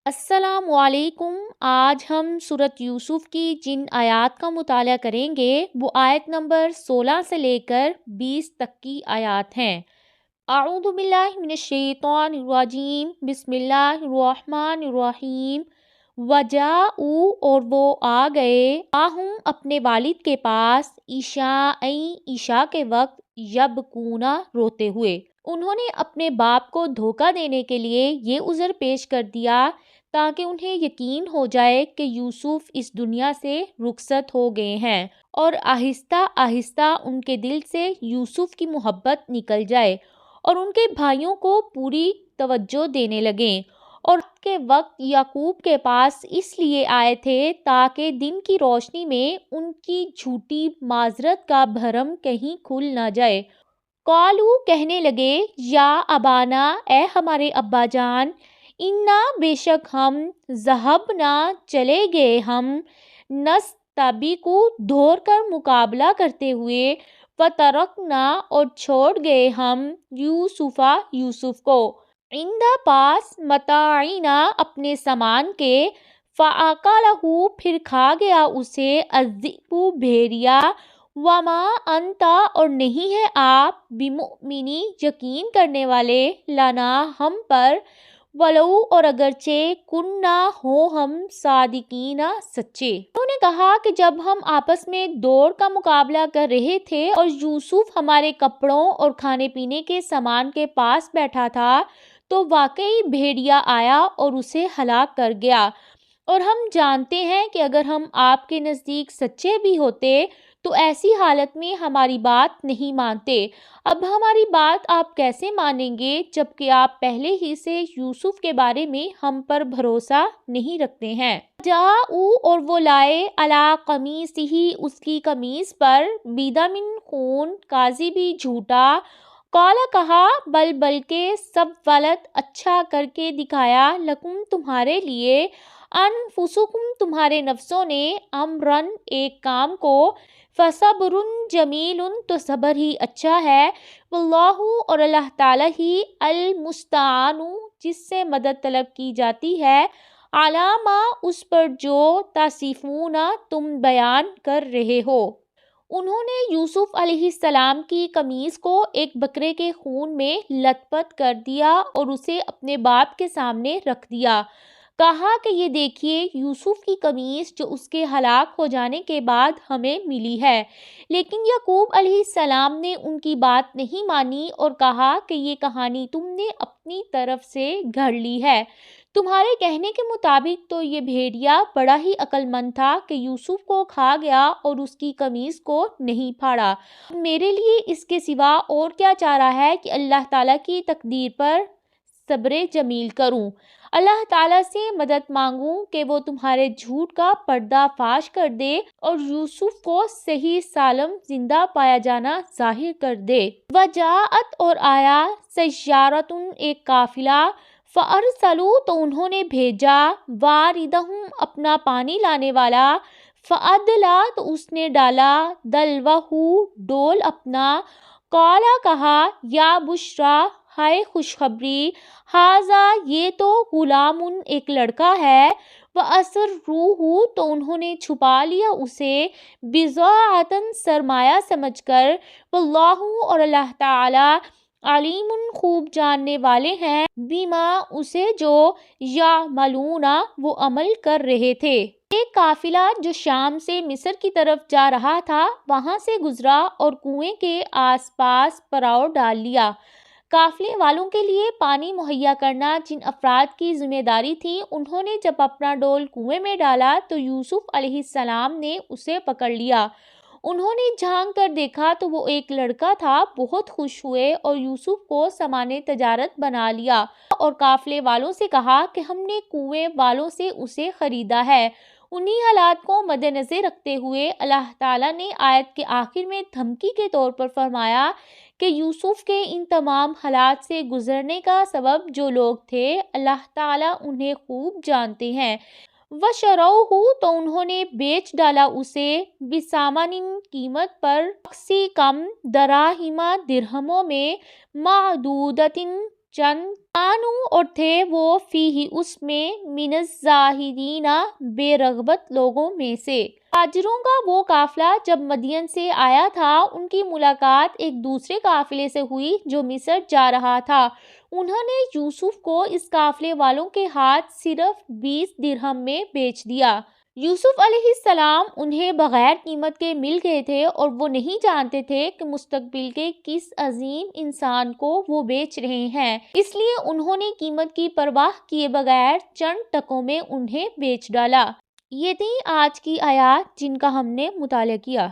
السلام علیکم۔ آج ہم سورۃ یوسف کی جن آیات کا مطالعہ کریں گے وہ آیت نمبر 16 سے لے کر 20 تک کی آیات ہیں۔ اعوذ باللہ من الشیطان الرجیم، بسم اللہ الرحمن الرحیم۔ وجاءوا، اور وہ آ گئے، آہم اپنے والد کے پاس، عشاء کے وقت، یبکونا روتے ہوئے۔ انہوں نے اپنے باپ کو دھوکہ دینے کے لیے یہ عذر پیش کر دیا تاکہ انہیں یقین ہو جائے کہ یوسف اس دنیا سے رخصت ہو گئے ہیں، اور آہستہ آہستہ ان کے دل سے یوسف کی محبت نکل جائے اور ان کے بھائیوں کو پوری توجہ دینے لگیں۔ اور رات کے وقت یعقوب کے پاس اس لیے آئے تھے تاکہ دن کی روشنی میں ان کی جھوٹی معذرت کا بھرم کہیں کھل نہ جائے۔ قالو، کہنے لگے، یا ابانا، اے ہمارے ابا جان، انا، بے شک ہم، ذہبنا، چلے گئے ہم، نستبقu، دوڑ کر مقابلہ کرتے ہوئے، وترکنا، اور چھوڑ گئے ہم، یوسف کو، عند، پاس، متاعنا، اپنے سامان کے، فاکلہ، پھر کھا گیا اسے، الذئب، بھیڑیا، وما انت، اور نہیں ہے آپ، بمؤمن، یقین کرنے والے، لنا، ہم پر، ولو، اور اگرچہ، کننا، ہو ہم، صادقین، سچے۔ انہوں نے کہا کہ جب ہم آپس میں دوڑ کا مقابلہ کر رہے تھے اور یوسف ہمارے کپڑوں اور کھانے پینے کے سامان کے پاس بیٹھا تھا تو واقعی بھیڑیا آیا اور اسے ہلاک کر گیا، اور ہم جانتے ہیں کہ اگر ہم آپ کے نزدیک سچے بھی ہوتے تو ایسی حالت میں ہماری بات نہیں مانتے۔ اب ہماری بات آپ کیسے مانیں گے جبکہ آپ پہلے ہی سے یوسف کے بارے میں ہم پر بھروسہ نہیں رکھتے ہیں۔ جاؤ، اور وہ لائے، علی قمیصہ، اس کی قمیص پر، بدم، خون، کاذب، جھوٹا، قال، کہا، بلکہ، سولت، اچھا کر کے دکھایا، لکم، تمہارے لیے، انفسکم، تمہارے نفسوں نے، امرن، ایک کام کو، فصبر جمیل، تو صبر ہی اچھا ہے، واللہ، اور اللہ تعالیٰ ہی، المستعان، جس سے مدد طلب کی جاتی ہے، علی ما، اس پر جو، تصفون، تم بیان کر رہے ہو۔ انہوں نے یوسف علیہ السلام کی قمیص کو ایک بکرے کے خون میں لت پت کر دیا اور اسے اپنے باپ کے سامنے رکھ دیا۔ کہا کہ یہ دیکھیے یوسف کی قمیص جو اس کے ہلاک ہو جانے کے بعد ہمیں ملی ہے۔ لیکن یعقوب علیہ السلام نے ان کی بات نہیں مانی اور کہا کہ یہ کہانی تم نے اپنی طرف سے گھڑ لی ہے۔ تمہارے کہنے کے مطابق تو یہ بھیڑیا بڑا ہی عقل مند تھا کہ یوسف کو کھا گیا اور اس کی قمیص کو نہیں پھاڑا۔ میرے لیے اس کے سوا اور کیا چارہ ہے کہ اللہ تعالیٰ کی تقدیر پر صبر جمیل کروں، اللہ تعالیٰ سے مدد مانگوں کہ وہ تمہارے جھوٹ کا پردہ فاش کر دے اور یوسف کو صحیح سالم زندہ پایا جانا ظاہر کر دے۔ وجاءت، اور آیا، سیارۃ، ایک قافلہ، فارسلوا، تو انہوں نے بھیجا، واردہم، اپنا پانی لانے والا، فادلی، تو اس نے ڈالا، دلوہ، ڈول اپنا، قال، کہا، یا بشریٰ، ہائے خوشخبری، ھذا، یہ تو، غلام، ایک لڑکا ہے، واسرروہ، تو انہوں نے چھپا لیا اسے، بضاعۃ، سرمایہ سمجھ کر، واللہ، اور اللہ تعالی، علیم، خوب جاننے والے ہیں، بما، اسے جو، یعملون، وہ عمل کر رہے تھے۔ ایک قافلہ جو شام سے مصر کی طرف جا رہا تھا وہاں سے گزرا اور کنویں کے آس پاس پڑاؤ ڈال لیا۔ قافلے والوں کے لیے پانی مہیا کرنا جن افراد کی ذمہ داری تھی، انہوں نے جب اپنا ڈول کنویں میں ڈالا تو یوسف علیہ السلام نے اسے پکڑ لیا۔ انہوں نے جھانک کر دیکھا تو وہ ایک لڑکا تھا، بہت خوش ہوئے اور یوسف کو سامان تجارت بنا لیا اور قافلے والوں سے کہا کہ ہم نے کنویں والوں سے اسے خریدا ہے۔ انہی حالات کو مد نظر رکھتے ہوئے اللہ تعالیٰ نے آیت کے آخر میں دھمکی کے طور پر فرمایا کہ یوسف کے ان تمام حالات سے گزرنے کا سبب جو لوگ تھے اللہ تعالیٰ انہیں خوب جانتے ہیں۔ وَشَرَوْهُ، تو انہوں نے بیچ ڈالا اسے، بِثَمَنٍ، قیمت پر، بخسی کم، دراہم، درہموں میں، معدودۃ، چند کانو اور تھے وہ فیہ اس میں من الزاہدین بے رغبت لوگوں میں سے۔ تاجروں کا وہ قافلہ جب مدین سے آیا تھا ان کی ملاقات ایک دوسرے قافلے سے ہوئی جو مصر جا رہا تھا۔ انہوں نے یوسف کو اس قافلے والوں کے ہاتھ صرف 20 درہم میں بیچ دیا۔ یوسف علیہ السلام انہیں بغیر قیمت کے مل گئے تھے اور وہ نہیں جانتے تھے کہ مستقبل کے کس عظیم انسان کو وہ بیچ رہے ہیں، اس لیے انہوں نے قیمت کی پرواہ کیے بغیر چند ٹکوں میں انہیں بیچ ڈالا۔ یہ تھی آج کی آیات جن کا ہم نے مطالعہ کیا۔